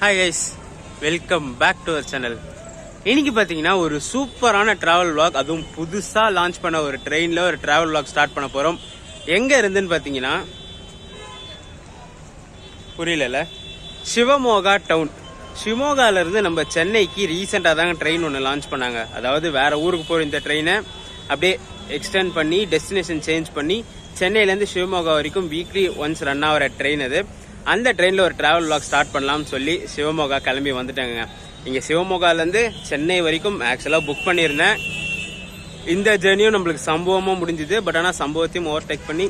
Hi guys, welcome back to our channel. இன்னைக்கு பார்த்தீங்கன்னா ஒரு சூப்பரான டிராவல் vlog, அதுவும் புதுசாக லான்ச் பண்ண ஒரு ட்ரெயினில் ஒரு டிராவல் vlog ஸ்டார்ட் பண்ண போகிறோம். எங்கே இருந்துன்னு பார்த்தீங்கன்னா புரியல, சிவமோகா டவுன். சிவமோகாவிலேருந்து நம்ம சென்னைக்கு ரீசெண்டாக தாங்க ட்ரெயின் ஒன்று லான்ச் பண்ணாங்க. அதாவது வேறு ஊருக்கு போகிற இந்த ட்ரெயினை அப்படியே எக்ஸ்டெண்ட் பண்ணி டெஸ்டினேஷன் சேஞ்ச் பண்ணி சென்னையிலேருந்து சிவமோகா வரைக்கும் வீக்லி ஒன்ஸ் ரன் ஆகிற ட்ரெயின் அது. அந்த ட்ரெயினில் ஒரு டிராவல் vlog ஸ்டார்ட் பண்ணலாம்னு சொல்லி சிவமோகா கிளம்பி வந்துட்டாங்க. இங்கே சிவமோகாலேருந்து சென்னை வரைக்கும் ஆக்சுவலாக புக் பண்ணியிருந்தேன். இந்த ஜேர்னியும் நம்மளுக்கு சம்பவமாக முடிஞ்சுது. பட் ஆனால் சம்பவத்தையும் ஓவர்டேக் பண்ணி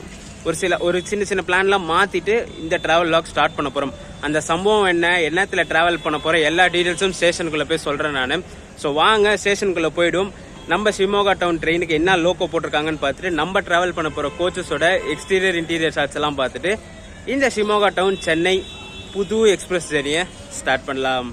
ஒரு சின்ன சின்ன பிளான்லாம் மாற்றிட்டு இந்த டிராவல் vlog ஸ்டார்ட் பண்ண போகிறோம். அந்த சம்பவம் என்னத்தில் ட்ராவல் பண்ண போகிறோம் எல்லா டீட்டெயில்ஸும் ஸ்டேஷனுக்குள்ளே போய் சொல்கிறேன் நான். ஸோ வாங்க ஸ்டேஷனுக்குள்ளே போய்டும். நம்ம சிவமோகா டவுன் ட்ரெயினுக்கு என்ன லோக்கோ போட்டிருக்காங்கன்னு பார்த்துட்டு நம்ம ட்ராவல் பண்ண போகிற கோச்சஸோட எக்ஸ்டீரியர் இன்டீரியர் ஷாட்ஸ் எல்லாம் பார்த்துட்டு இந்த சிவமோகா டவுன் சென்னை புது எக்ஸ்பிரஸ் ஜேர்னியை ஸ்டார்ட் பண்ணலாம்.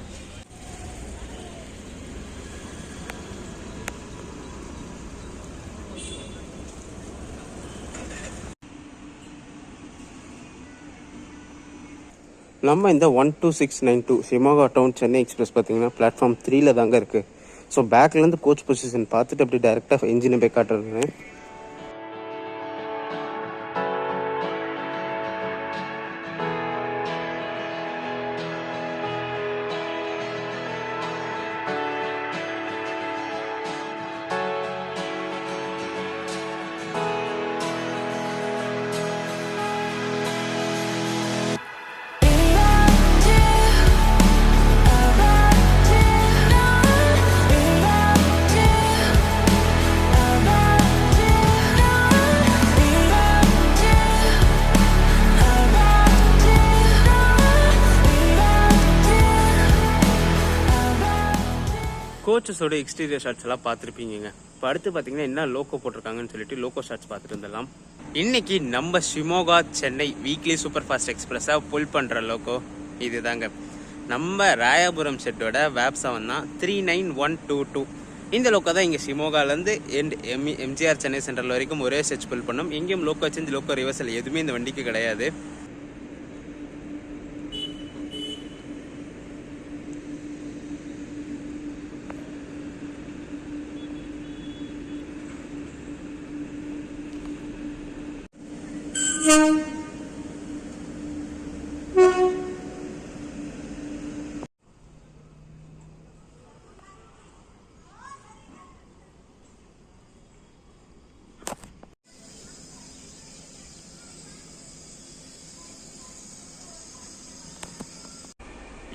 நம்ம இந்த 12692 சிவமோகா டவுன் சென்னை எக்ஸ்பிரஸ் பார்த்தீங்கன்னா பிளாட்ஃபார்ம் 3ல தாங்க இருக்குது. ஸோ பேக்லேருந்து கோச் பொசிஷன் பார்த்துட்டு அப்படி டேரெக்டாக என்ஜினை போய் காட்டுறேன். கோச்சஸோட எக்ஸ்டீரியர் ஷாட்ஸ் எல்லாம் பார்த்துருப்பீங்க. இப்போ அடுத்து பார்த்தீங்கன்னா என்ன லோக்கோ போட்டிருக்காங்கன்னு சொல்லிட்டு லோக்கோ ஷாட்ஸ் பார்த்துட்டு வந்துடலாம். இன்னைக்கு நம்ம Shivamogga Chennai weekly super fast எக்ஸ்பிரஸாக புல் பண்ணுற லோக்கோ இது தாங்க. நம்ம ராயபுரம் செட்டோட வேப் 7 தான் 39122. இந்த லோக்கோ தான் இங்கே சிவமோகாலேருந்து எம்ஜிஆர் சென்னை சென்ட்ரல் வரைக்கும் ஒரே செட் புல் பண்ணோம். எங்கேயும் லோக்கோ சேஞ்ச் லோக்கோ ரிவர்சல் எதுவுமே இந்த வண்டிக்கு கிடையாது.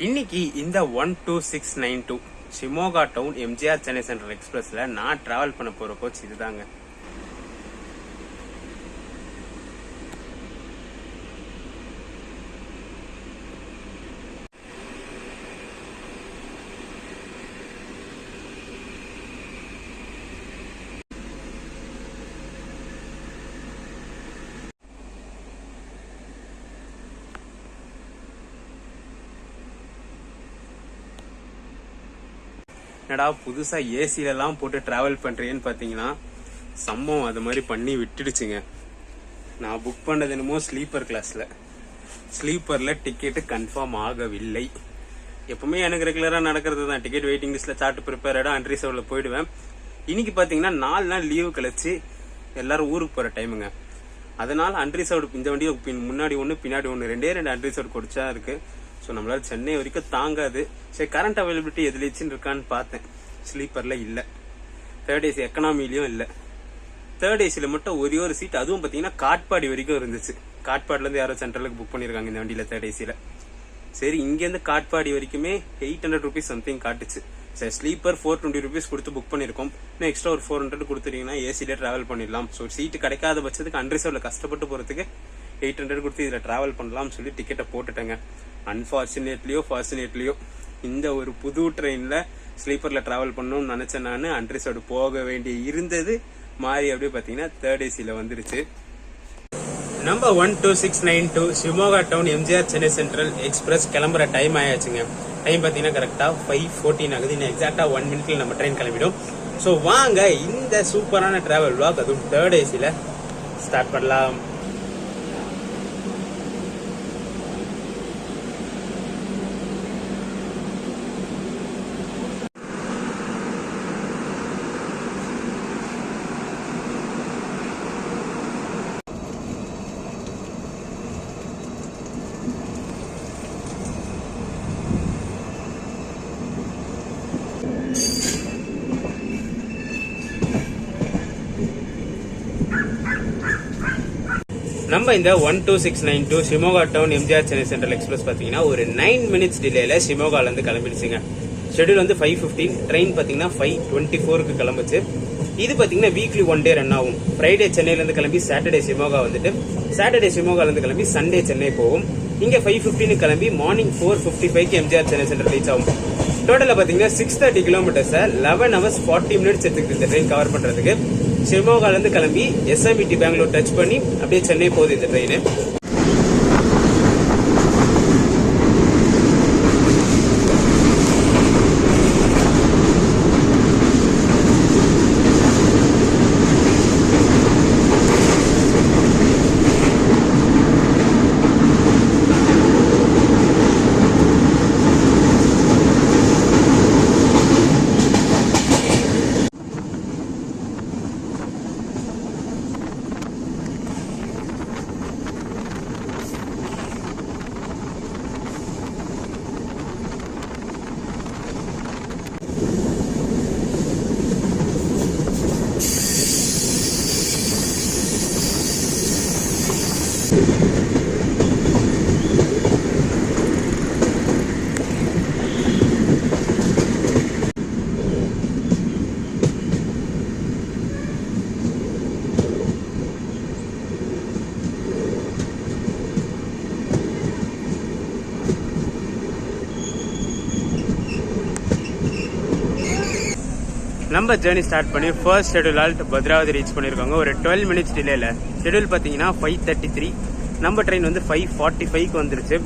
இன்னைக்கு இந்த 12692 சிவமோகா டவுன் எம்ஜிஆர் சென்னை சென்ட்ரல் எக்ஸ்பிரஸ்ல நான் டிராவல் பண்ண போற கோச் இதுதாங்க. என்னடா புதுசா ஏசிலெல்லாம் போட்டு டிராவல் பண்றேன்னு பாத்தீங்கன்னா சம்பவம் அது மாதிரி பண்ணி விட்டுடுச்சுங்க. நான் புக் பண்ணது என்னமோ ஸ்லீப்பர் கிளாஸ்ல. ஸ்லீப்பர்ல டிக்கெட்டு கன்ஃபார்ம் ஆகவில்லை. எப்பவுமே எனக்கு ரெகுலரா நடக்கிறது தான். டிக்கெட் வெயிட்டிங் லிஸ்ட்ல சார்ட் ப்ரிப்பேர்டா அன்ரிசர்வ்ல போயிடுவேன். இன்னைக்கு பாத்தீங்கன்னா 4 நாள் லீவு கழிச்சு எல்லாரும் ஊருக்கு போற டைமுங்க. அதனால அன்ரிசர்வ்டு இந்த வண்டியை முன்னாடி ஒன்று பின்னாடி ஒன்று ரெண்டு அன்ரிசர்வ்டு கொடுச்சா இருக்கு. ஸோ நம்மளால சென்னை வரைக்கும் தாங்காது. சரி, கரண்ட் அவைலபிலிட்டி எதுலேச்சுன்னு இருக்கான்னு பார்த்தேன். ஸ்லீப்பரில் இல்லை, தேர்ட் ஏசி எக்கனாமிலையும் இல்லை. தேர்ட் ஏசியில் மட்டும் ஒரே ஒரு சீட், அதுவும் பார்த்தீங்கன்னா காட்பாடி வரைக்கும் இருந்துச்சு. காட்பாடிலேருந்து யாரோ சென்ட்ரலுக்கு புக் பண்ணியிருக்காங்க இந்த வண்டியில் தேர்ட் ஏசியில். சரி, இங்கேருந்து காட்பாடி வரைக்குமே 800 rupees சம்திங் காட்டுச்சு. சரி, ஸ்லீப்பர் 420 rupees கொடுத்து புக் பண்ணியிருக்கோம். இன்னும் எக்ஸ்ட்ரா ஒரு 400 கொடுத்துட்டீங்கன்னா ஏசிலே டிராவல் பண்ணிடலாம். ஸோ சீட்டு கிடைக்காத பட்சத்துக்கு அன்ரிசர்வ்ல கஷ்டப்பட்டு போகிறதுக்கு 800 கொடுத்து இதில் டிராவல் பண்ணலாம்னு சொல்லி டிக்கெட்டை போட்டுட்டேங்க. ஃபார்ச்சுனேட்லியோ இந்த ஒரு புது ட்ரெயின்ல ஸ்லீப்பர்ல டிராவல் பண்ணணும்னு நினைச்சேன். நான் அன்ரிசர்வ்டு போக வேண்டி இருந்தது மாறி அப்படியே பாத்தீங்கன்னா தேர்ட் ஏசில வந்துருச்சு. நம்ம 12692 Shivamogga town MGR Chennai central express கிளம்புற டைம் ஆயாச்சுங்க. டைம் பாத்தீங்கன்னா கரெக்டா 5:14 ஆகுது. இன்னும் எக்ஸாக்டா 1 minute நம்ம ட்ரெயின் கிளம்பிடும். ஸோ வாங்க இந்த சூப்பரான டிராவல் vlog அதுவும் தேர்ட் ஏசில ஸ்டார்ட் பண்ணலாம். நம்ம இந்த 12692 Shimoga town MGR Chennai central express பாத்தீங்கன்னா ஒரு 9 மினிட்ஸ் டிலேல ஷிமோகால இருந்து கிளம்பிடுச்சுங்க. ஷெட்யூல் வந்து 5:15, ட்ரெயின் பாத்தீங்கன்னா 5:24க்கு கிளம்புச்சு. இது பாத்தீங்கன்னா வீக்லி 1 டே ரன் ஆகும். ஃப்ரைடே சென்னையில இருந்து கிளம்பி சாட்டர்டே ஷிமோகா வந்துட்டு சாட்டர்டே ஷிமோகால இருந்து கிளம்பி சண்டே சென்னை போகும். இங்க 5:15 கிளம்பி மார்னிங் 4:55க்கு எம்ஜிஆர் சென்னை சென்ட்ரல் ரீச் ஆகும். டோட்டலா பாத்தீங்கன்னா 630 கிலோமீட்டர்ஸ் 11 hours 40 minutes எடுத்துக்கிட்டு இந்த ட்ரெயின் கவர் பண்றதுக்கு. ஷிமோகால இருந்து கிளம்பி எஸ்எம்இடி பெங்களூர் டச் பண்ணி அப்படியே சென்னை போகுது இந்த ட்ரெயின். நம்ம ஜேர்னி ஸ்டார்ட் பண்ணி first schedule alt Bhadravati reach பண்ணியிருக்காங்க ஒரு 12 மினிட்ஸ் டிலேல. ஷெட்யூல் பார்த்தீங்கன்னா 5:33, நம்ம ட்ரெயின் வந்து 5:45க்கு வந்துருச்சு.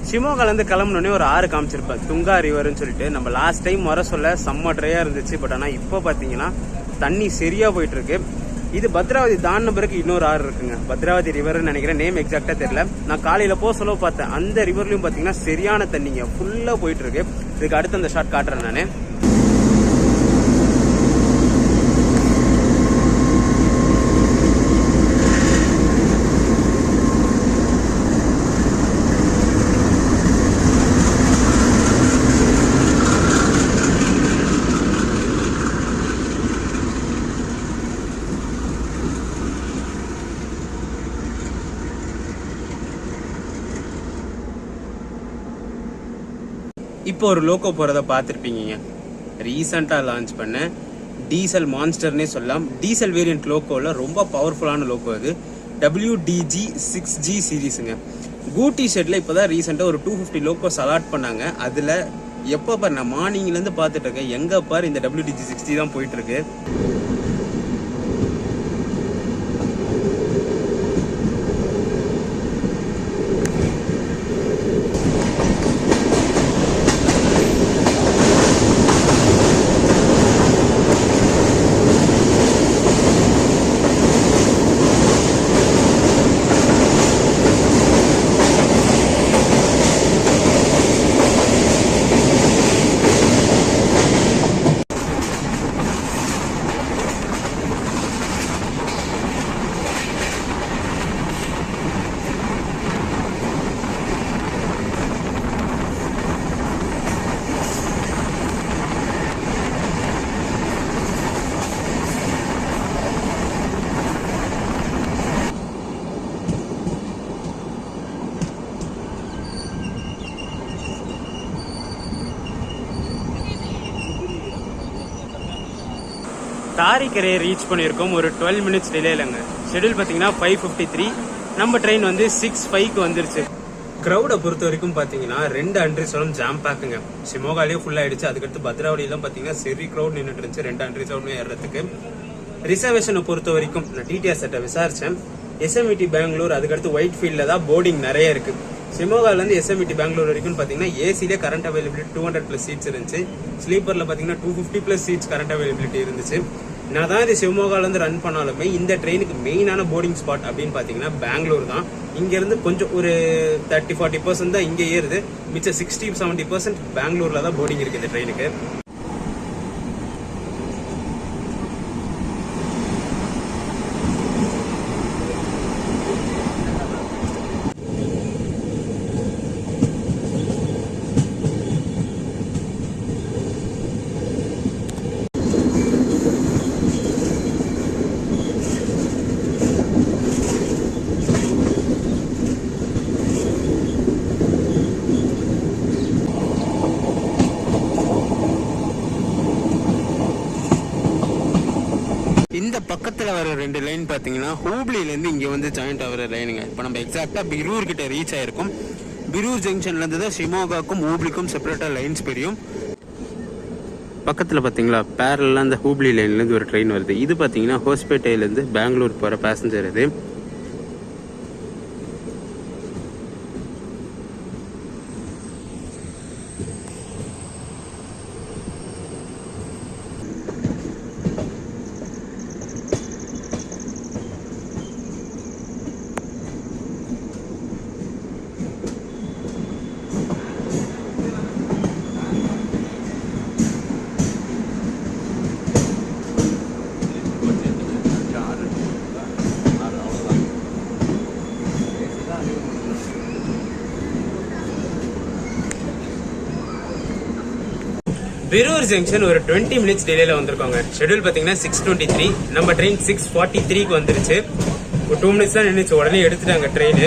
ஷிமோகாலேருந்து கிளம்புனோடனே ஒரு 6 காமிச்சிருப்பேன், துங்கா ரிவர்னு சொல்லிட்டு. நம்ம லாஸ்ட் டைம் வர சொல்ல செம்ம ட்ரையா இருந்துச்சு. பட் ஆனால் இப்போ பார்த்தீங்கன்னா தண்ணி சரியா போயிட்டு இருக்கு. இது பத்ராவதி தாண்டின பிறகு இன்னொரு 6 இருக்குங்க, பத்ராவதி ரிவர்னு நினைக்கிறேன், நேம் எக்ஸாக்டா தெரியல. நான் காலையில போக சொல்ல பார்த்தேன், அந்த ரிவர்லயும் பார்த்தீங்கன்னா சரியான தண்ணிங்க ஃபுல்லா போயிட்டு இருக்கு. இதுக்கு அடுத்து அந்த ஷாட் காட்டுறேன் நானு. இப்போ ஒரு லோகோ போறத பார்த்துருப்பீங்க. ரீசெண்டா லான்ச் பண்ண டீசல் மான்ஸ்டர்னே சொல்லலாம். டீசல் வேரியன்ட் லோகோல ரொம்ப பவர்ஃபுல்லான லோகோ அது. WDG6G சீரீஸுங்க. கூட்டி ஷெட்ல இப்போதான் ரீசெண்டா ஒரு 250 லோகோஸ் அலாட் பண்ணாங்க. அதுல எப்போ பாரு நான் மார்னிங்ல இருந்து பார்த்துட்டு இருக்கேன், எங்க பாரு இந்த WDG6G தான் போயிட்டு இருக்கு. தாரிக்கரையை ரீச் பண்ணியிருக்கோம் ஒரு 12 மினிட்ஸ் டிலேலங்க. ஷெட்யூல் பார்த்தீங்கன்னா 5:53, நம்ம ட்ரெயின் வந்து 6:05க்கு வந்துருச்சு. க்ரௌடை பொறுத்த வரைக்கும் பார்த்தீங்கன்னா 2 அண்ட்ரிசோலும் ஜாம் பேக்குங்க. ஷிமோகாலேயே ஃபுல் ஆயிடுச்சு. அதுக்கடுத்து பத்ராவடியெல்லாம் பார்த்தீங்கன்னா சரி க்ரௌட் நின்றுட்டு இருந்துச்சு 2 அண்ட்ரிசோலுமே ஏறதுக்கு. ரிசர்வேஷனை பொறுத்த வரைக்கும் நான் டிடிஆர் செட்டை விசாரிச்சேன். எஸ்எம்இடி பெங்களூர், அதுக்கடுத்து ஒயிட் ஃபீல்டில் தான் போர்டிங் நிறைய இருக்கு. ஷிமோகாலேருந்து எஸ்எம்இடி பெங்களூர் வரைக்கும் பார்த்தீங்கன்னா ஏசிலே கரண்ட் அவைலபிலிட்டி 200+ சீட்ஸ் இருந்துச்சு. ஸ்லீப்பரில் பார்த்தீங்கன்னா 250+ சீட்ஸ் கரண்ட் அவைலபிலிட்டி இருந்துச்சு. நான் தான் இது ஷிமோகாலேருந்து ரன் பண்ணாலுமே இந்த ட்ரெயினுக்கு மெயினான போர்டிங் ஸ்பாட் அப்படின்னு பார்த்தீங்கன்னா பெங்களூர் தான். இங்கேருந்து கொஞ்சம் ஒரு 30-40% தான் இங்கே ஏறுது. மிச்சம் 60-70% பெங்களூரில் தான் போர்டிங் இருக்குது இந்த ட்ரெயினுக்கு. பக்கத்தில் வர 2 லைன் பார்த்தீங்கன்னா ஹூப்ளிலேருந்து இங்கே வந்து ஜாயிண்ட் ஆகிற லைனுங்க. இப்போ நம்ம எக்ஸாக்டாக பிரூர் கிட்ட ரீச் ஆகிருக்கும். பிரூர் ஜங்ஷன்லேருந்து தான் ஷிமோகாக்கும் ஹூப்ளிக்கும் செப்பரேட்டாக லைன்ஸ் பிரியும். பக்கத்தில் பார்த்தீங்களா பேரலாக அந்த ஹூப்ளி லைன்லேருந்து ஒரு ட்ரெயின் வருது. இது பார்த்தீங்கன்னா ஹோஸ்பேட்டையிலேருந்து பெங்களூர் போகிற பேசஞ்சர் இது. பிரூர் ஜங்ஷன் ஒரு 20 மினிட்ஸ் டிலேல வந்திருக்கோங்க. ஷெட்யூல் பாத்தீங்கன்னா 6:23, நம்ம ட்ரெயின் 6:43க்கு வந்துருச்சு. ஒரு 2 மினிட்ஸ் தான் நின்றுச்சு, உடனே எடுத்துட்டாங்க ட்ரெயின்.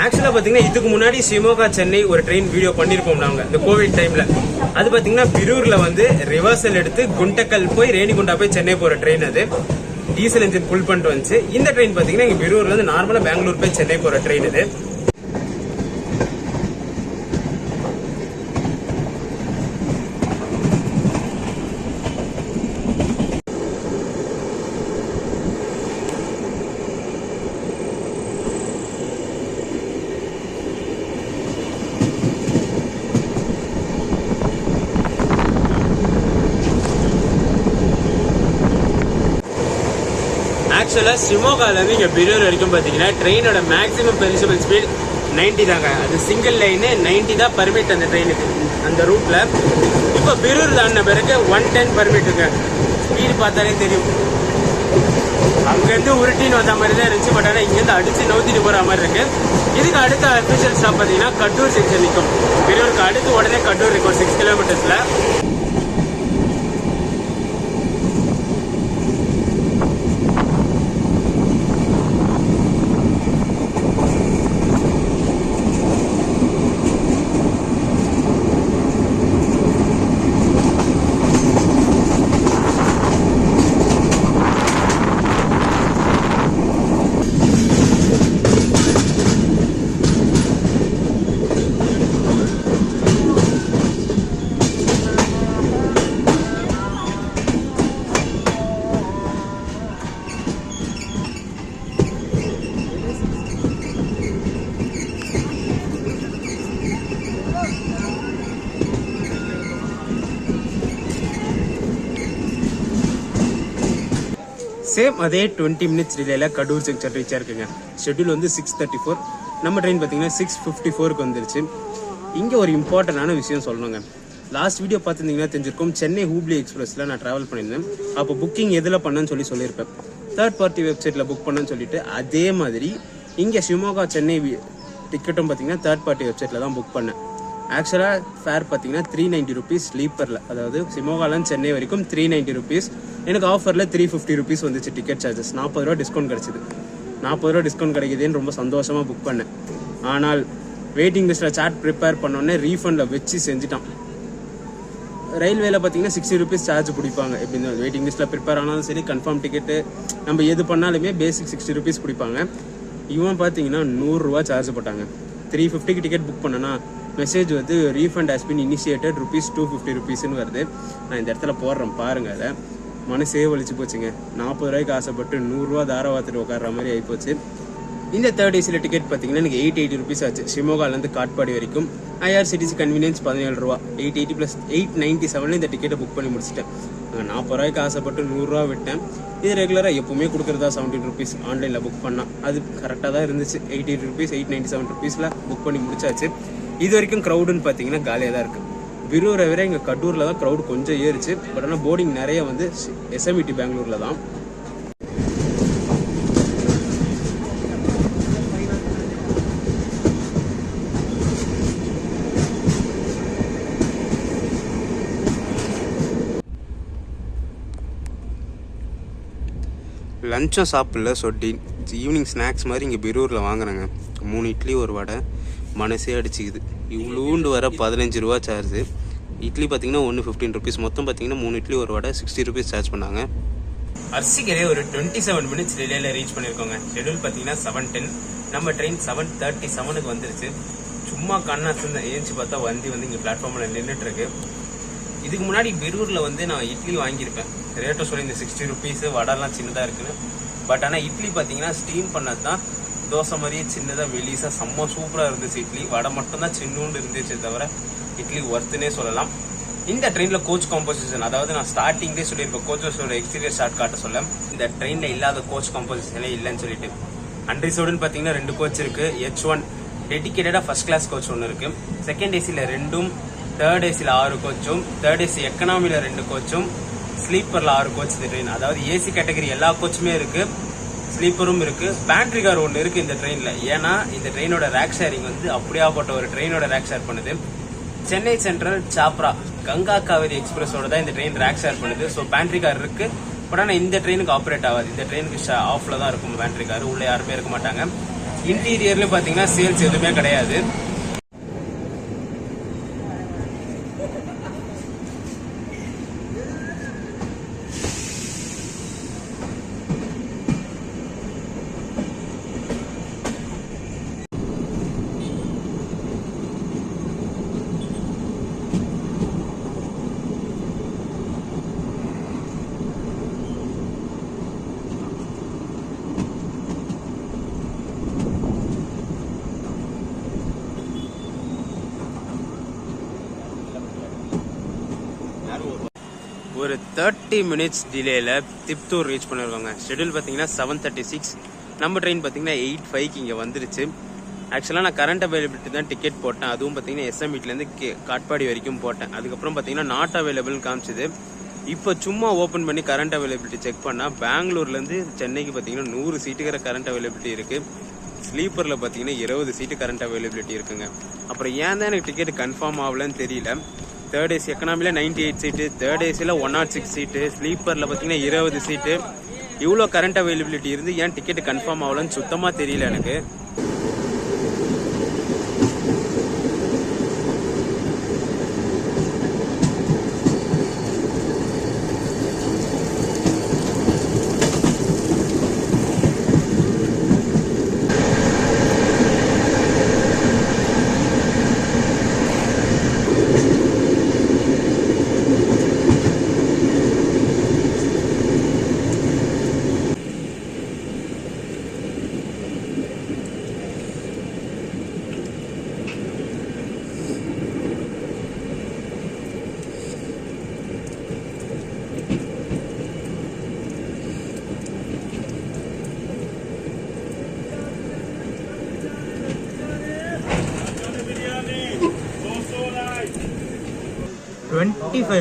ஆக்சுவலா பாத்தீங்கன்னா இதுக்கு முன்னாடி ஷிமோகா சென்னை ஒரு ட்ரெயின் வீடியோ பண்ணிருப்போம் நாங்க இந்த கோவிட் டைம்ல. அது பாத்தீங்கன்னா பிரூர்ல வந்து ரிவர்சல் எடுத்து குண்டக்கல் போய் ரேணிகுண்டா போய் சென்னை போற ட்ரெயின். அது டீசல் இன்ஜின் புல் பண்ணிட்டு வந்துச்சு. இந்த ட்ரெயின் பாத்தீங்கன்னா இங்க பிரூர்ல இருந்து நார்மலா பெங்களூர் போய் சென்னை போற ட்ரெயின் இது. ஆக்சுவலா ஷிமோகால இருந்து இங்க பிரூர் வரைக்கும் பாத்தீங்கன்னா ட்ரெயினோட மேக்ஸிமம் பெர்மிசிபிள் ஸ்பீட் 90 தாங்க. அது சிங்கிள் லைனு 90 தான் பர்மிட் அந்த ட்ரெயினுக்கு அந்த ரூட்ல. இப்போ பிரூர் தாண்டின பிறகு 110 பர்மிட்டுங்க. ஸ்பீடு பார்த்தாலே தெரியும். அங்கிருந்து உருட்டின்னு வந்த மாதிரி தான் இருந்துச்சு. பட் ஆனால் இங்கேருந்து அடிச்சு நவுத்திட்டு போற மாதிரி இருக்கு. இதுக்கு அடுத்த அஃபிஷியல் ஸ்டாப் பாத்தீங்கன்னா கடூர் செக்ஷன் நிற்கும். பிரூருக்கு அடுத்து உடனே கடூர் இருக்கும் 6 கிலோமீட்டர்ஸ்ல. சேம் அதே 20 மினிட்ஸ் டிலேல கடூர் ஜங்ஷன் ரீச் ஆயிருக்குங்க. ஷெட்யூல் வந்து 6:34, நம்ம ட்ரெயின் பார்த்தீங்கன்னா 6:54க்கு வந்துருச்சு. இங்கே ஒரு இம்பார்ட்டண்டான விஷயம் சொல்லணுங்க. லாஸ்ட் வீடியோ பார்த்துருந்தீங்கன்னா தெரிஞ்சிருக்கும், சென்னை ஹூப்ளி எக்ஸ்பிரஸில் நான் ட்ராவல் பண்ணியிருந்தேன். அப்போ புக்கிங் எதில் பண்ணேன்னு சொல்லியிருப்பேன். தேர்ட் பார்ட்டி வெப்சைட்டில் புக் பண்ணேன்னு சொல்லிட்டு, அதே மாதிரி இங்கே ஷிமோகா சென்னை டிக்கெட்டும் பார்த்தீங்கன்னா தேர்ட் பார்ட்டி வெப்சைட்டில் தான் புக் பண்ணேன். ஆக்சுவலாக ஃபேர் பார்த்தீங்கன்னா 390 ருபீஸ் ஸ்லீப்பரில், அதாவது ஷிமோகாலேருந்து சென்னை வரைக்கும் 390 ருபீஸ். எனக்கு ஆஃபரில் 350 ருபீஸ் வந்துச்சு டிக்கெட் சார்ஜஸ். 40 ரூபா டிஸ்கவுண்ட் கிடச்சிது. 40 ரூபா டிஸ்கவுண்ட் கிடைக்குதுன்னு ரொம்ப சந்தோஷமாக புக் பண்ணேன். ஆனால் வெயிட்டிங் லிஸ்ட்டில் சார்ட் ப்ரிப்பேர் பண்ணோன்னே ரீஃபண்டில் வச்சு செஞ்சுட்டான். ரயில்வேல பார்த்தீங்கன்னா 60 ருபீஸ் சார்ஜ் பிடிப்பாங்க. எப்படி இந்த வெயிட்டிங் லிஸ்ட்டில் ப்ரிப்பேர் ஆனாலும் சரி, கன்ஃபார்ம் டிக்கெட்டு நம்ம எது பண்ணாலுமே பேசிக் 60 ருபீஸ் பிடிப்பாங்க. இவன் பார்த்தீங்கன்னா 100 ரூபா சார்ஜ் போட்டாங்க. 350க்கு டிக்கெட் புக் பண்ணனா மெசேஜ் வந்து ரீஃபண்ட் ஹஸ் பின் இனிஷியேட்டட் ₹250 ருபீஸ்ன்னு வருது. நான் இந்த இடத்துல போடுறேன் பாருங்க. அதை மனசே வலிச்சு போச்சுங்க. 40 ரூபாய்க்கு ஆசைப்பட்டு 100 ரூபா தாராவாத்துட்டு உட்கார்ற மாதிரி ஆகிப்போச்சு. இந்த தேர்ட் ஏசியில் டிக்கெட் பார்த்தீங்கன்னா எனக்கு 880 ருபீஸ் ஆச்சு. ஷிமோகாலேருந்து காட்பாடி வரைக்கும். ஐஆர்சிடிசி கன்வீனியன்ஸ் 17 ரூபா. 880 + 897 இந்த டிக்கெட்டை புக் பண்ணி முடிச்சிட்டேன். நாங்கள் 40 ரூபாய்க்கு ஆசைப்பட்டு 100 ரூபா விட்டேன். இது ரெகுலராக எப்பவுமே கொடுக்குறதா 17 ருபீஸ் ஆன்லைனில் புக் பண்ணால். அது கரெக்டாக தான் இருந்துச்சு. 880 ருபீஸ் 897 ருபீஸில் புக் பண்ணி முடிச்சாச்சு. இது வரைக்கும் க்ரௌடுன்னு பார்த்தீங்கன்னா காலியாக தான் இருக்குது. பிரூரை விட இங்கே கடூரில் தான் க்ரௌடு கொஞ்சம் ஏறிச்சு. பட் ஆனால் போர்டிங் நிறைய வந்து எஸ்எம்இடி பெங்களூரில் தான். லஞ்சும் சாப்பிடல. சொட்டி ஈவினிங் ஸ்நாக்ஸ் மாதிரி இங்கே பிரூரில் வாங்குறாங்க. 3 இட்லி 1 வடை. மனசே அடிச்சுக்குது. இவ்வளோண்டு வர 15 ரூபா சார்ஜு. இட்லி பார்த்தீங்கன்னா 1 15 ருபீஸ். மொத்தம் பார்த்தீங்கன்னா 3 இட்லி 1 வடை 60 ருபீஸ் சார்ஜ் பண்ணாங்க. அர்சிகரே ஒரு 27 மினிட்ஸ் டிலேல ரீச் பண்ணிருக்கோங்க. ஷெட்யூல் பாத்தீங்கன்னா 7:10. நம்ம ட்ரெயின் 7:37க்கு வந்துருச்சு. சும்மா கண்ணா ஏஞ்சி பார்த்தா வந்து இங்க பிளாட்ஃபார்ம்ல நின்றுட்டு இருக்கு. இதுக்கு முன்னாடி பெரூர்ல நான் இட்லி வாங்கியிருப்பேன். ரேட்டை சொல்லி இந்த 60 rupees, வடைலாம் சின்னதா இருக்குன்னு. பட் ஆனா இட்லி பாத்தீங்கன்னா ஸ்டீம் பண்ணதுதான் தோசை மாதிரியே சின்னதா வெளிசா செம்ம சூப்பரா இருந்துச்சு. இட்லி வடை மட்டும் தான் சின்னூண்டு இருந்துச்சு தவிர இட்லி ஒர்த்துனே சொல்லலாம். இந்த ட்ரெயின்ல கோச் காம்போசிஷன், அதாவது நான் ஸ்டார்டிங்லேயே சொல்லியிருப்பேன் கோச்சஸோட எக்ஸ்டீரியர் ஷாட் காட்ட சொல்ல, இந்த ட்ரெயின்ல இல்லாத கோச் காம்போசிஷனே இல்லைன்னு சொல்லிட்டு. அன்ரிசர்வ்டுன்னு பாத்தீங்கன்னா 2 கோச் இருக்கு. H1 டெடிகேட்டடா ஃபர்ஸ்ட் கிளாஸ் கோச் ஒன்று இருக்கு. செகண்ட் ஏசில 2, தேர்ட் ஏசில 6 கோச்சும், தேர்ட் ஏசி எக்கனாமில 2 கோச்சும், ஸ்லீப்பர்ல 6 கோச் இந்த ட்ரெயின். அதாவது ஏசி கேட்டகரி எல்லா கோச்சுமே இருக்கு, ஸ்லீப்பரும் இருக்கு. பேண்ட்ரி கார் ஒன்று இருக்கு இந்த ட்ரெயின்ல. ஏன்னா இந்த ட்ரெயினோட ரேக் ஷேரிங் அப்படியாப்பட்ட ஒரு ட்ரெயினோட ரேக் ஷேர் பண்ணுது. சென்னை சென்ட்ரல் சாப்ரா கங்கா காவேரி எக்ஸ்பிரஸோட தான் இந்த ட்ரெயின் ரேக் ஷேர் பண்ணுது. ஸோ பேண்ட்ரி கார் இருக்கு. பட் ஆனால் இந்த ட்ரெயினுக்கு ஆப்ரேட் ஆகாது. இந்த ட்ரெயினுக்கு ஆஃப்ல தான் இருக்கும் பேண்ட்ரி கார். உள்ள யாருமே இருக்க மாட்டாங்க. இன்டீரியர்ல பாத்தீங்கன்னா சேல்ஸ் எதுவுமே கிடையாது. ஒரு 30 மினிட்ஸ் டிலேல திப்தூர் ரீச் பண்ணிருக்கோங்க. ஷெட்யூல் பாத்தீங்கன்னா 7:36. நம்ம ட்ரெயின் பாத்தீங்கன்னா 8:05 இங்க வந்துருச்சு. ஆக்சுவலா நான் கரண்ட் அவைலபிலிட்டி தான் டிக்கெட் போட்டேன். அதுவும் பாத்தீங்கன்னா எஸ்எம்இட்ல இருந்து காட்பாடி வரைக்கும் போட்டேன். அதுக்கப்புறம் பாத்தீங்கன்னா நாட் அவைலபிள் காமிச்சது. இப்போ சும்மா ஓபன் பண்ணி கரண்ட் அவைலபிலிட்டி செக் பண்ணா பெங்களூர்ல இருந்து சென்னைக்கு பாத்தீங்கன்னா 100 சீட்டுக்கிற கரண்ட் அவைலபிலிட்டி இருக்கு. ஸ்லீப்பர்ல பாத்தீங்கன்னா 20 சீட்டு கரண்ட் அவைலபிலிட்டி இருக்குங்க. அப்புறம் ஏன் தான் எனக்கு டிக்கெட் கன்ஃபார்ம் ஆகலன்னு தெரியல. தேர்ட் ஏசி எக்கனாமில 98 சீட்டு, தேர்ட் ஏசில 106 சீட்டு, ஸ்லீப்பர்ல பாத்தீங்கன்னா 20 சீட்டு. இவ்வளோ கரண்ட் அவைலபிலிட்டி இருந்து ஏன் டிக்கெட் கன்ஃபார்ம் ஆகலன்னு சுத்தமா தெரியல எனக்கு.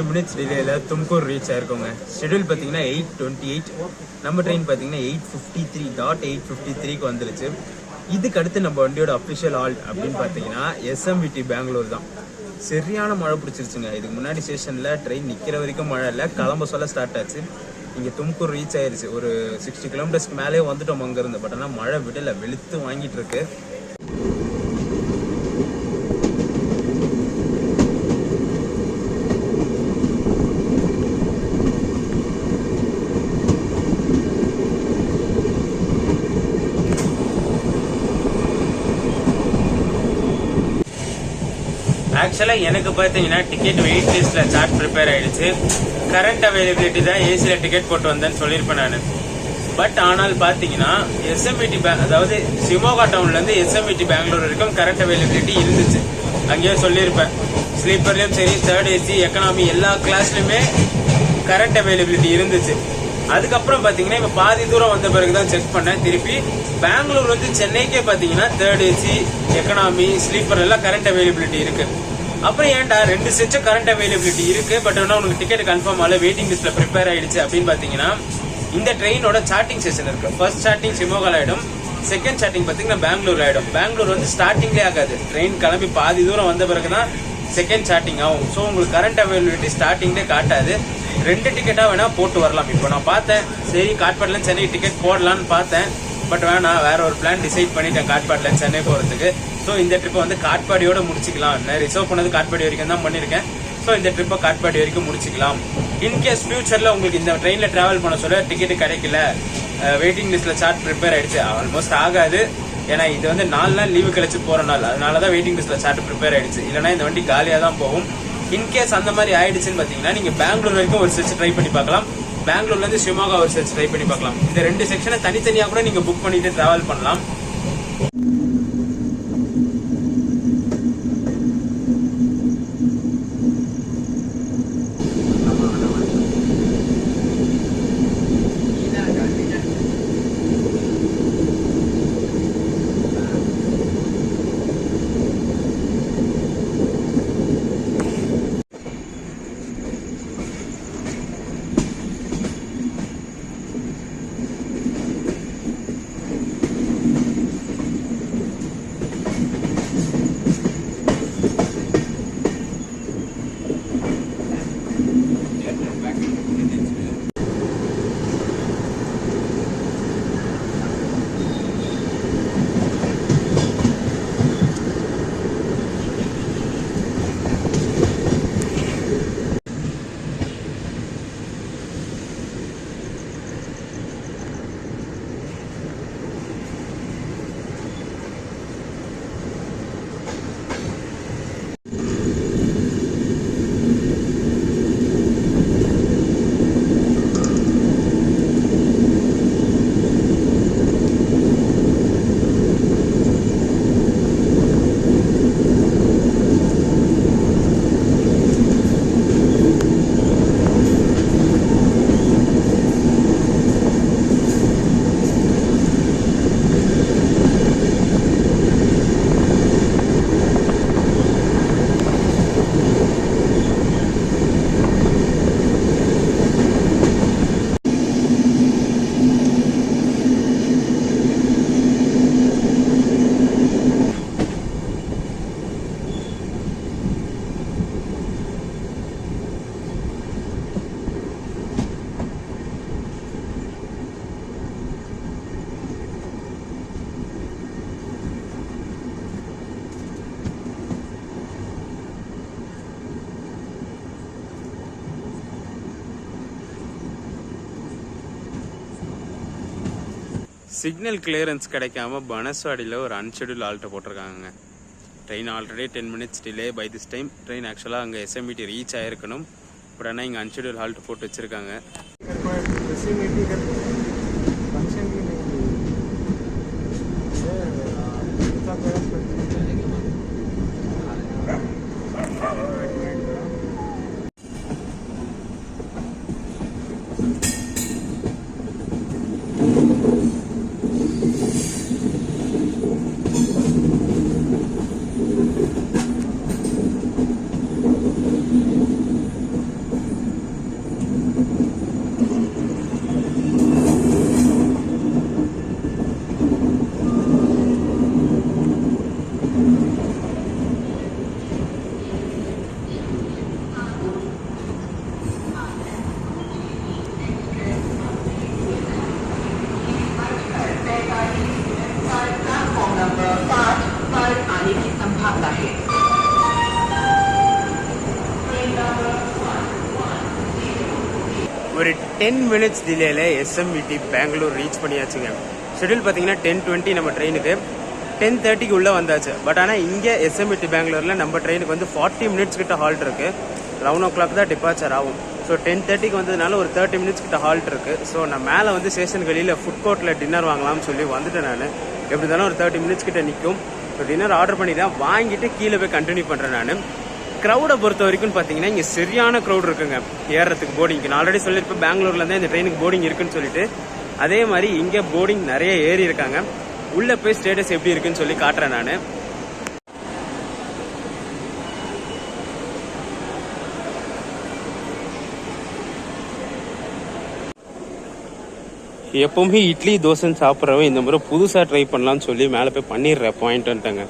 மினிட்ஸ் டிலேல தும்கூர் ரீச் ஆயிருக்கோங்க. ஷெட்யூல் பாத்தீங்கன்னா 8:28. நம்ம ட்ரெயின் பாத்தீங்கன்னா 8:53 வந்துருச்சு. இதுக்கு அடுத்து நம்ம வண்டியோட அபிஷியல் ஹால்ட் அப்படின்னு பாத்தீங்கன்னா SMVT பெங்களூர் தான். சரியான மழை பிடிச்சிருச்சுங்க. இதுக்கு முன்னாடி ஸ்டேஷன்ல ட்ரெயின் நிக்கிற வரைக்கும் மழை இல்லை, கிளம்ப சொல்ல ஸ்டார்ட் ஆச்சு. இங்க தும்கூர் ரீச் ஆயிருச்சு. ஒரு 60 கிலோமீட்டர்ஸ்க்கு மேலே வந்துட்டோம் அங்க இருந்து. பட் ஆனா மழை விடல, வெளுத்து வாங்கிட்டு இருக்கு. ஆக்சுவலா எனக்கு பாத்தீங்கன்னா டிக்கெட் வெயிட் லிஸ்ட்ல சார்ட் ப்ரிப்பேர் ஆயிடுச்சு. கரண்ட் அவைலபிலிட்டி தான் ஏசில டிக்கெட் போட்டு வந்தேன்னு சொல்லியிருப்பேன் நான். பட் ஆனால் பாத்தீங்கன்னா SMVT அதாவது சிமோகா டவுன்ல இருந்து SMVT பெங்களூர் வரைக்கும் கரண்ட் அவைலபிலிட்டி இருந்துச்சு. அங்கேயே சொல்லியிருப்பேன். ஸ்லீப்பர்லயும் சரி, தேர்ட் ஏசி, எக்கனாமி எல்லா கிளாஸ்லயுமே கரண்ட் அவைலபிலிட்டி இருந்துச்சு. அதுக்கப்புறம் பாத்தீங்கன்னா இப்ப பாதி தூரம் வந்த பிறகுதான் செக் பண்ணேன். திருப்பி பெங்களூர் சென்னைக்கே பாத்தீங்கன்னா தேர்ட் ஏசி, எக்கனாமி, ஸ்லீப்பர் எல்லாம் கரண்ட் அவைலபிலிட்டி இருக்கு. அப்புறம் ஏன்டா 2 செட் கரண்ட் அவைலபிலிட்டி இருக்கு, பட் ஆனா உனக்கு டிக்கெட் கன்ஃபார்ம் ஆகல, வெயிட்டிங் லிஸ்ட்ல ப்ரிப்பேர் ஆயிடுச்சு அப்படின்னு பாத்தீங்கன்னா இந்த ட்ரெயினோட சார்ட்டிங் செஷன் இருக்கு. ஃபர்ஸ்ட் சார்ட்டிங் சிமோகால ஆயிடும், செகண்ட் சார்ட்டிங் பாத்தீங்கன்னா பெங்களூர் ஆயிடும். பெங்களூர் ஸ்டார்டிங்லேயே ஆகாது. ட்ரெயின் கிளம்பி பாதி தூரம் வந்த பிறகுதான் செகண்ட் சார்ட்டிங் ஆகும். ஸோ உங்களுக்கு கரண்ட் அவைலபிலிட்டி ஸ்டார்டிங்லேயே காட்டாது. 2 டிக்கெட்டா வேணா போட்டு வரலாம். இப்போ நான் பார்த்தேன், சரி காட்பாடில சென்னை டிக்கெட் போடலான்னு பார்த்தேன். பட் வேணாம், வேற ஒரு பிளான் டிசைட் பண்ணிட்டேன் காட்பாடில சென்னை போறதுக்கு. ஸோ இந்த ட்ரிப் காட்பாடியோட முடிச்சுக்கலாம். நான் ரிசர்வ் பண்ணது காட்பாடி வரைக்கும் தான் பண்ணிருக்கேன். ஸோ இந்த ட்ரிப்பை காட்பாடி வரைக்கும் முடிச்சுக்கலாம். இன்கேஸ் ஃபியூச்சரில் உங்களுக்கு இந்த ட்ரெயினில் ட்ராவல் பண்ண சொல்ல டிக்கெட்டு கிடைக்கல, வெயிட்டிங் லிஸ்ட்டில் சார்ட் ப்ரிப்பேர் ஆகிடுச்சு, ஆல்மோஸ்ட் ஆகாது. ஏன்னா இது வந்து 4 நாள் லீவு கழிச்சு போகிற நாள், அதனால தான் வெயிட்டிங் லிஸ்ட்டில் சார்ட் ப்ரிப்பேர் ஆகிடுச்சு. இல்லைனா இந்த வண்டி காலியாக தான் போகும். இன்கேஸ் அந்த மாதிரி ஆயிடுச்சுன்னு பார்த்தீங்கன்னா நீங்கள் பெங்களூர் வரைக்கும் ஒரு செர்ச் ட்ரை பண்ணி பார்க்கலாம். பெங்களூர்லேருந்து ஷிமோகா ஒரு செர்ச் ட்ரை பண்ணி பார்க்கலாம். இந்த 2 செக்ஷனை தனித்தனியாக கூட நீங்கள் புக் பண்ணிட்டு ட்ராவல் பண்ணலாம். சிக்னல் கிளியரன்ஸ் கிடைக்காம பனஸ்வாடியில் ஒரு அன்ஷெடியூல் ஆல்ட்டை போட்டிருக்காங்க. Train already 10 minutes delay. By this time train ஆக்சுவலாக அங்கே எஸ்எம்இடி ரீச் ஆகிருக்கணும். பட் ஆனால் இங்கே அன்ஷெடியூல் ஹால்ட் போட்டு வச்சுருக்காங்க. ஒரு 10 minutes டிலேல எஸ்எம்இடி பெங்களூர் ரீச் பண்ணியாச்சுங்க. ஷெட்யூல் பார்த்தீங்கன்னா 10:20 நம்ம ட்ரெயினுக்கு, 10:30க்கு உள்ளே வந்தாச்சு. பட் ஆனால் இங்கே எஸ்எம்இடி பெங்களூரில் நம்ம ட்ரெயினுக்கு வந்து 40 minutes கிட்ட ஹால்ட் இருக்குது. 11 o'clock தான் டிபார்ச்சர் ஆகும். ஸோ 10:30க்கு வந்ததுனால ஒரு 30 minutes கிட்ட ஹால்ட் இருக்குது. ஸோ நான் மேலே வந்து ஸ்டேஷன் வெளியில் ஃபுட் கோர்ட்டில் டின்னர் வாங்கலாம்னு சொல்லி வந்துட்டேன். நான் எப்படி தானே ஒரு 30 minutes கிட்ட நிற்கும். ஸோ டின்னர் ஆர்டர் பண்ணி தான் வாங்கிட்டு கீழே போய் கண்டினியூ பண்ணுறேன். நான் க்ரௌடை பொறுத்த வரைக்கும் பார்த்தீங்கன்னா இங்கே சரியான க்ரௌட் இருக்குங்க ஏறுறதுக்கு போர்டிங்க்கு. நான் ஆல்ரெடி சொல்லியிருப்பேன் பெங்களூர்லேருந்தே இந்த ட்ரெயினுக்கு போர்டிங் இருக்குன்னு சொல்லிட்டு. அதே மாதிரி இங்கே போர்டிங் நிறைய ஏறி இருக்காங்க. உள்ளே போய் ஸ்டேட்டஸ் எப்படி இருக்குன்னு சொல்லி காட்டுறேன் நான். எப்பவுமே இட்லி தோசைன்னு சாப்பிட்றவன் இந்த முறை புதுசாக ட்ரை பண்ணலான்னு சொல்லி மேலே போய் பண்ணிடுறேன். பாயிண்ட்டுன்ட்டாங்க.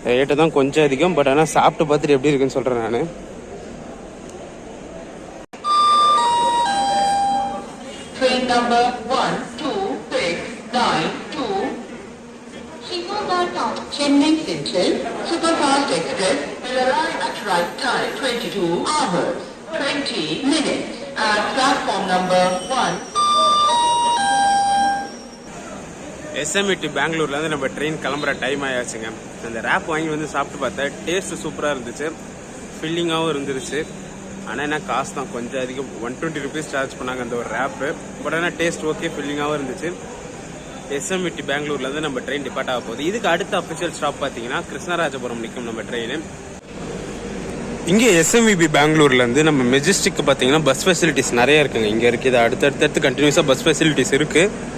ரேட்டு தான் கொஞ்சம் அதிகம். பட் ஆனால் சாப்பிட்டு பார்த்துட்டு எப்படி இருக்குன்னு சொல்கிறேன் நான். Train number 1269 to Shimoga Town, Chennai. Incheon Superfast Express will arrive at right time 22 hours 20 minutes at platform number 1. எஸ்எம்இடி பெங்களூர்லேருந்து நம்ம ட்ரெயின் கிளம்புற டைம் ஆயாச்சுங்க. அந்த ரேப் வாங்கி வந்து சாப்பிட்டு பார்த்தா டேஸ்ட் சூப்பராக இருந்துச்சு, ஃபில்லிங்காகவும் இருந்துருச்சு. ஆனால் என்ன காசு தான் கொஞ்சம் அதிகம், 120 rupees சார்ஜ் பண்ணாங்க அந்த ஒரு ரேப்பு. பட் ஆனால் டேஸ்ட் ஓகே, ஃபில்லிங்காகவும் இருந்துச்சு. எஸ்எம்இடி பெங்களூர்லேருந்து நம்ம ட்ரெயின் டிபார்ட் ஆக போகுது. இதுக்கு அடுத்த அஃபிஷியல் ஸ்டாப் பார்த்தீங்கன்னா கிருஷ்ணராஜபுரம் நிற்கும் நம்ம ட்ரெயின். இங்கே எஸ்எம்இபி பெங்களூர்லேருந்து நம்ம மெஜஸ்டிக்கு பார்த்தீங்கன்னா பஸ் ஃபெசிலிட்டிஸ் நிறைய இருக்குங்க. இங்கே இருக்குது, அடுத்தடுத்து கண்டினியூஸாக பஸ் ஃபெசிலிட்டிஸ் இருக்குது.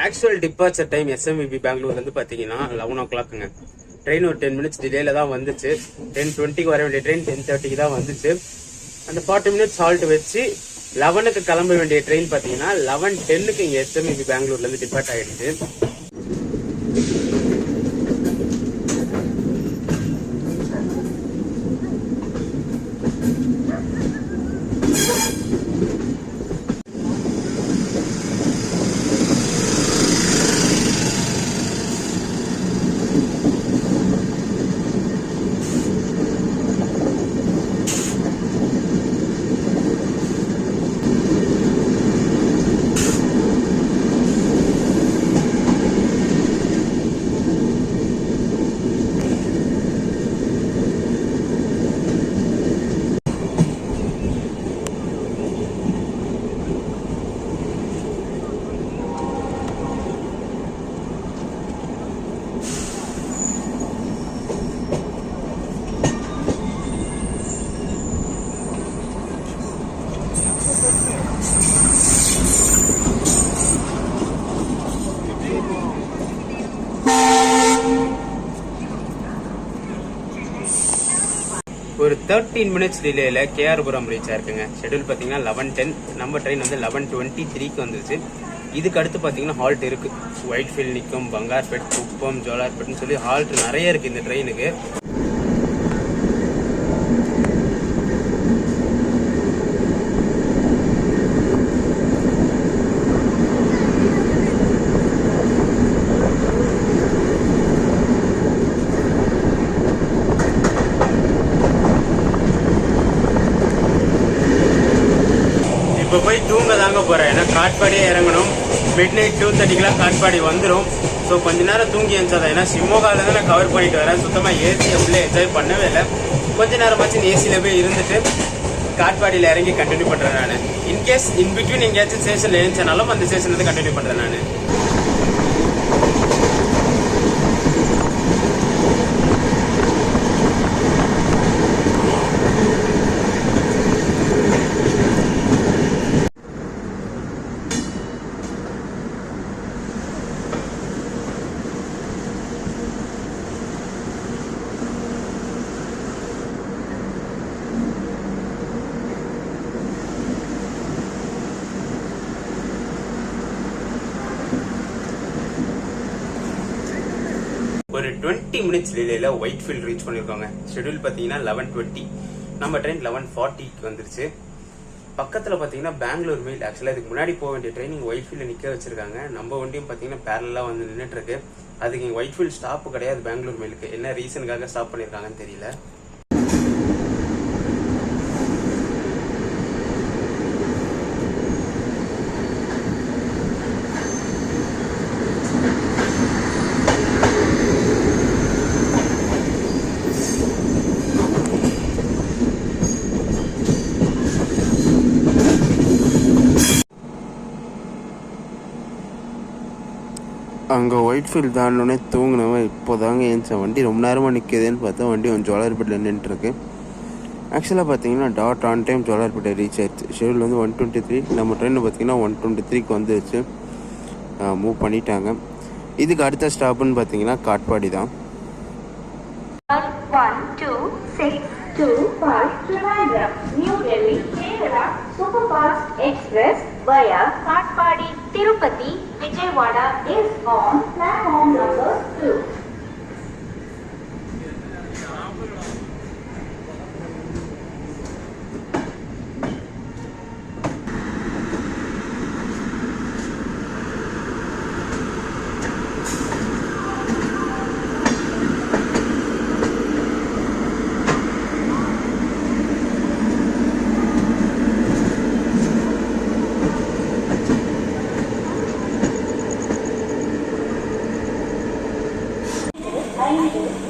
ஆக்சுவல் டிபார்ச்சர் டைம் எஸ்எம்இபி பெங்களூர்லேருந்து பார்த்தீங்கன்னா 11 o'clockங்க. ட்ரெயின் ஒரு 10 minutes டிலேல தான் வந்துச்சு. 10:20 வர வேண்டிய ட்ரெயின் 10:30 தான் வந்துச்சு. அந்த 40 minutes ஹால்ட் வச்சு 11க்கு கிளம்ப வேண்டிய ட்ரெயின் பார்த்தீங்கன்னா 11:10 இங்கே எஸ்எம்இபி பெங்களூர்லேருந்து டிபார்ட் ஆகிடுச்சு. ஒரு 13 minutes டிலேல கேஆர்புரம் ரீச் ஆயிருக்குங்க. ஷெட்யூல் பார்த்தீங்கன்னா 11:10, நம்ம ட்ரெயின் வந்து 11:23க்கு வந்துருச்சு. இதுக்கு அடுத்து பார்த்தீங்கன்னா ஹால்ட் இருக்கு. ஒயிட்ஃபீல்ட் நிற்கும், பங்கார்பேட், குப்பம், ஜோலார்பேட்னு சொல்லி ஹால்ட் நிறைய இருக்கு இந்த ட்ரெயினுக்கு. இப்போ போய் தூங்க தாங்க போகிறேன், ஏன்னா காட்பாடியே இறங்கணும். midnight 2:30 காட்பாடி வந்துடும். ஸோ கொஞ்ச நேரம் தூங்கி எழுந்தாதான், ஏன்னா சிம்மோகாலேருந்து நான் கவர் பண்ணிட்டு வரேன். சுத்தமாக ஏசி அப்படியே என்ஜாய் பண்ணவே இல்லை. கொஞ்ச நேரமாச்சு ஏசியில் போய் இருந்துட்டு காட்பாடியில் இறங்கி கண்டினியூ பண்ணுறேன் நான். இன்கேஸ் இன்பிட்வீன் எங்கேயாச்சும் ஸ்டேஷனில் எழுந்தாலும் அந்த ஸ்டேஷன்லேருந்து கண்டினியூ பண்ணுறேன் நான். ஒரு 20 minutes டிலேல ஒயிட்ஃபீல்ட் ரீச் பண்ணிருக்காங்க. ஷெட்யூல் பாத்தீங்கன்னா 11:20, நம்ம ட்ரெயின் 11:40க்கு வந்துருச்சு. பக்கத்துல பாத்தீங்கன்னா பெங்களூர் மெயில். ஆக்சுவலா இதுக்கு முன்னாடி போக வேண்டிய ட்ரெயின் ஒயிட்ஃபீல்ட் நிக்க வச்சிருக்காங்க. நம்ம வண்டியும் பாத்தீங்கன்னா பேரலா வந்து நின்றுட்டு இருக்கு. அதுக்கு ஒயிட்ஃபீல்ட் ஸ்டாப் கிடையாது பெங்களூர் மெயிலுக்கு. என்ன ரீசனுக்காக ஸ்டாப் பண்ணிருக்காங்கன்னு தெரியல. அங்கே ஒயிட்ஃபீல்ட் தாண்டோடனே தூங்கினவன் இப்போதாங்க ஏன்ச்சா. வண்டி ரொம்ப நேரமாக நிற்குதுன்னு பார்த்தா வண்டி கொஞ்சம் ஜோலார்பேட்டில் நின்றுட்டுருக்கு. ஆக்சுவலாக பார்த்தீங்கன்னா dot on time Jolarpettai reach ஆயிடுச்சு. ஷெடியூல் வந்து 123. நம்ம ட்ரெயின் பார்த்தீங்கன்னா 123க்கு வந்துருச்சு. மூவ் பண்ணிட்டாங்க. இதுக்கு அடுத்த ஸ்டாப்புன்னு பார்த்தீங்கன்னா காட்பாடி தான். 1265 Trivandrum, New Delhi, Kerala, Superfast Express via Katpadi, Tirupati, Vijayawada is on platform number 2.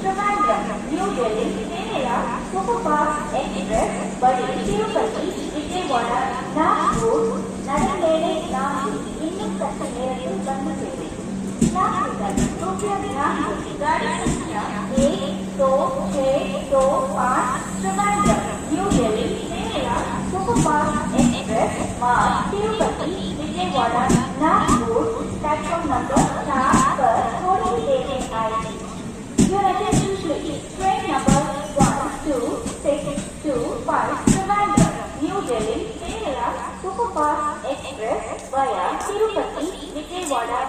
Trivandrum, New Delhi, Kerala, Superfast Express via Tirupati, Vijayawada, Nagpur, Nadalede, Nagpur, இன்னும் சற்று நேரத்தில் வந்து சேரும். यात्रीगण कृपया ध्यान दें, गाड़ी संख्या 1265 Trivandrum, New Delhi, Kerala, Superfast Express मार्ग तिरुपति, विजयवाड़ा, नागपुर, प्लेटफॉर्म नंबर 4 पर थोड़ी देर में आएगी. Your attention please. Train number 1265 Trivandrum, New Delhi, Kerala, Superfast Express via Tirupati, Vijayawada.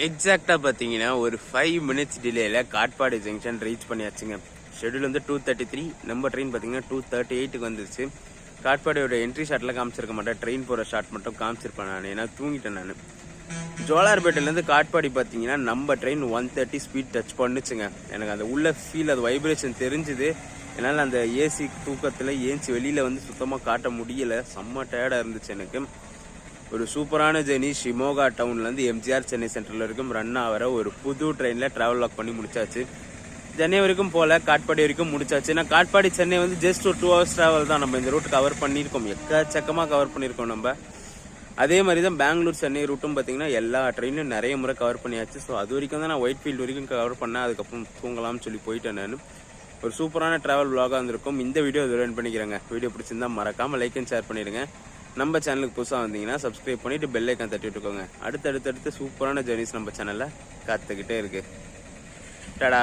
எக்ஸாக்டாக பார்த்தீங்கன்னா ஒரு 5 மினிட்ஸ் டிலேயில் காட்பாடி ஜங்ஷன் ரீச் பண்ணியாச்சுங்க. ஷெடியூல் வந்து 233. நம்ம ட்ரெயின் பார்த்தீங்கன்னா 238க்கு வந்துருச்சு. காட்பாடியோட என்ட்ரி ஷாட்டில் காமிச்சிருக்க மாட்டேன், ட்ரெயின் போகிற ஷாட் மட்டும் காமிச்சிருப்பேன் நான், ஏன்னா தூங்கிட்டேன் நான். ஜோலார்பேட்டையிலேருந்து காட்பாடி பார்த்தீங்கன்னா நம்ம ட்ரெயின் 130 ஸ்பீட் டச் பண்ணுச்சுங்க. எனக்கு அந்த உள்ள ஃபீல், அது வைப்ரேஷன் தெரிஞ்சுது. என்னால் அந்த ஏசி தூக்கத்தில் ஏஞ்சி வெளியில் வந்து சுத்தமாக காட்ட முடியலை. செம்ம டயர்டாக இருந்துச்சு எனக்கு. ஒரு சூப்பரான ஜெர்னி. ஷிமோகா டவுன்லேருந்து எம்ஜிஆர் சென்னை சென்ட்ரல் வரைக்கும் ரன் ஆகிற ஒரு புது ட்ரெயினில் ட்ராவல் லாக் பண்ணி முடிச்சாச்சு. சென்னை வரைக்கும் போல, காட்பாடி வரைக்கும் முடிச்சாச்சு. ஏன்னா காட்பாடி சென்னை வந்து ஜஸ்ட் ஒரு 2 hours ட்ராவல் தான். நம்ம இந்த ரூட் கவர் பண்ணியிருக்கோம், எக்கச்சக்கமாக கவர் பண்ணியிருக்கோம் நம்ம. அதே மாதிரி தான் பெங்களூர் சென்னை ரூட்டும் பார்த்தீங்கன்னா எல்லா ட்ரெயினும் நிறைய முறை கவர் பண்ணியாச்சு. ஸோ அது வரைக்கும் தான் நான் ஒயிட் ஃபீல்டு வரைக்கும் கவர் பண்ணேன். அதுக்கப்புறம் தூங்கலாம்னு சொல்லி போயிட்டேன் நான். ஒரு சூப்பரான ட்ராவல் விலாகாக இருந்திருக்கும். இந்த வீடியோ இது பண்ணிக்கிறேங்க. வீடியோ பிடிச்சிருந்தா மறக்காமல் லைக் அண்ட் ஷேர் பண்ணிடுங்க. நம்ம சேனலுக்கு புதுசாக வந்தீங்கன்னா சப்ஸ்கிரைப் பண்ணிவிட்டு பெல் ஐக்கான் தட்டி விட்டுக்கோங்க. அடுத்தடுத்து சூப்பரான ஜெர்னிஸ் நம்ம சேனலில் காத்துக்கிட்டே இருக்கு. டடா.